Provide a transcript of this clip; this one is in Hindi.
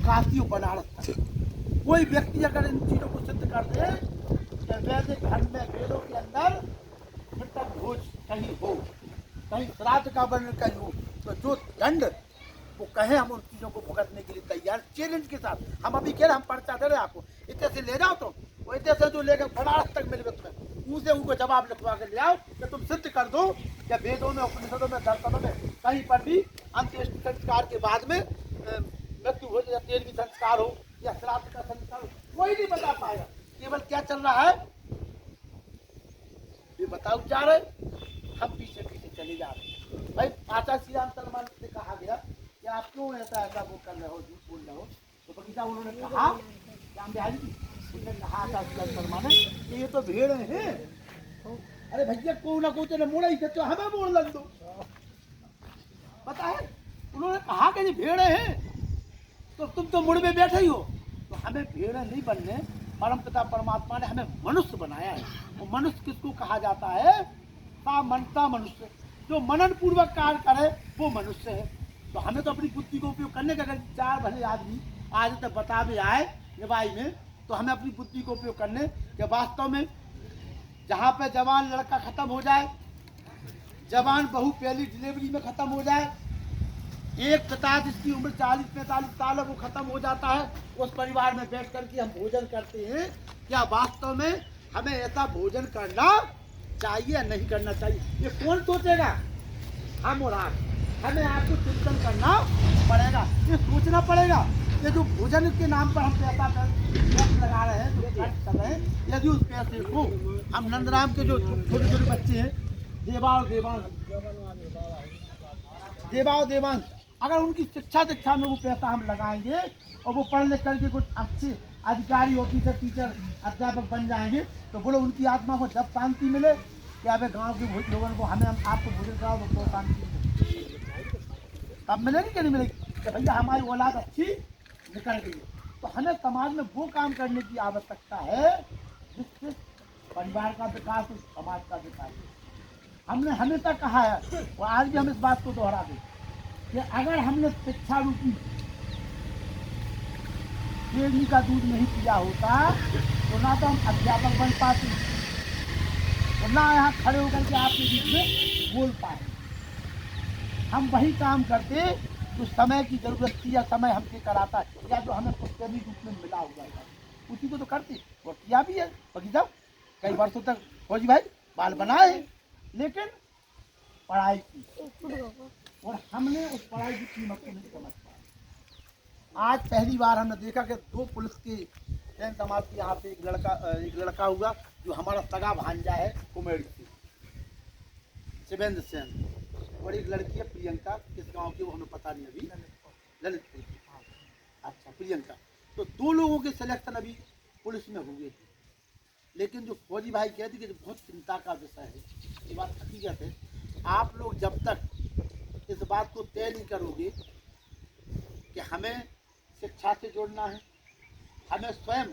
काशी और बनारस तक। कोई व्यक्ति अगर इन चीज़ों को सिद्ध कर दे कि वैदिक धर्म में वेदों के अंदर मृतक भोज कहीं हो, कहीं श्राद्ध का वर्णन कहीं हो, तो जो दंड वो कहे हम उन चीज़ों को भुगतने के लिए तैयार, चैलेंज के साथ। हम अभी कह रहे हम पर्चा दे रहे आपको, इतने से ले जाओ, तो वो इतने से जो लेकर बनारस तक मिले तुम्हें, उनसे उनको जवाब लिखवा के ले आओ कि तुम सिद्ध कर दो कि वेदों में, उपनिषदों में, दर्शनों में कहीं पर भी अंत्येष्टि संस्कार के बाद में मृत्यु हो या तेल भी संस्कार हो या श्राद्ध का संस्कार हो, कोई नहीं बता पाएगा। केवल क्या चल रहा है, ये बताओ जा रहे, हम पीछे पीछे चले जा रहे हैं। भाई आचार्य श्री राम सलमान से कहा गया कि आप क्यों ऐसा ऐसा वो कर रहे हो, झूठ बोल रहे हो, तो बगीचा उन्होंने कहा, राम बिहारी जी उन्होंने कहा आचार्य श्री राम सलमान ने कि ये तो भेड़ है। अरे भैया को ना को तो मोड़ा ही तो हमें मोड़ लग दो, पता है उन्होंने कहा कि ये भेड़ है, तो तुम तो मुड़ में बैठे ही हो, तो हमें भेड़ नहीं बनने, परमपिता परमात्मा ने हमें मनुष्य बनाया है। वो मनुष्य किसको कहा जाता है, सामंता मनुष्य, जो मनन पूर्वक कार्य करे वो मनुष्य है। तो हमें तो अपनी बुद्धि को उपयोग करने का, अगर चार भले आदमी आज तक बता भी आए निभाई में, तो हमें अपनी बुद्धि को उपयोग करने के वास्तव में जहाँ पे जवान लड़का खत्म हो जाए, जवान बहू पहली डिलीवरी में खत्म हो जाए, एक पिता जिसकी उम्र 40-45 साल है वो खत्म हो जाता है, उस परिवार में बैठ करके हम भोजन करते हैं। क्या वास्तव में हमें ऐसा भोजन करना चाहिए या नहीं करना चाहिए, ये कौन सोचेगा, हम और आप। हमें आपको चिंतन करना पड़ेगा, ये सोचना पड़ेगा। ये जो भोजन के नाम पर हम पैसा लगा रहे हैं, जो खर्च कर रहे हैं, यदि उस पैसे को हम नंदराम के जो छोटे छोटे बच्चे हैं, देवा और देवांश, अगर उनकी शिक्षा में वो पैसा हम लगाएंगे और वो पढ़ लिख करके कुछ अच्छे अधिकारी, ऑफिसर, टीचर, अध्यापक बन जाएंगे, तो बोलो उनकी आत्मा को जब शांति मिले, क्या हमें गांव के लोगों को हमें हम आपको भोजन कराओ तो शांति मिले, तब मिलेगी कि नहीं मिलेगी कि भैया हमारी औलाद अच्छी निकल गई। तो हमें समाज में वो काम करने की आवश्यकता है जिससे परिवार का विकास और समाज का विकास। हमने हमेशा कहा है और आज भी हम इस बात को दोहरा दें कि अगर हमने शिक्षा रूपी केली का दूध नहीं पिया होता तो ना तो हम अध्यापक बन पाते और ना यहाँ खड़े होकर के आपके बीच में बोल पाए। हम वही काम करते जो समय की जरूरत थी या समय हमसे कराता है या जो हमें पुस्तकीय रूप में मिला हुआ है, उसी को तो करते और किया भी है। बाकी साहब कई वर्षों तक फौजी भाई बाल बनाए, लेकिन पढ़ाई की और हमने उस पढ़ाई की कीमत को नहीं समझ पाया। आज पहली बार हमने देखा कि 2 पुलिस के जैन समाज के यहाँ पे एक लड़का हुआ जो हमारा सगा भांजा है कुमेड़ से, शिवेंद्र सेन, और एक लड़की है प्रियंका, किस गांव की वो हमें पता नहीं अभी, ललितपुर की। अच्छा प्रियंका, तो 2 लोगों के सिलेक्शन अभी पुलिस में हुए थे, लेकिन जो फौजी भाई कहते कि बहुत चिंता का विषय है, ये बात हकीकत है। आप लोग जब तक इस बात को तय नहीं करोगे कि हमें शिक्षा से जोड़ना है, हमें स्वयं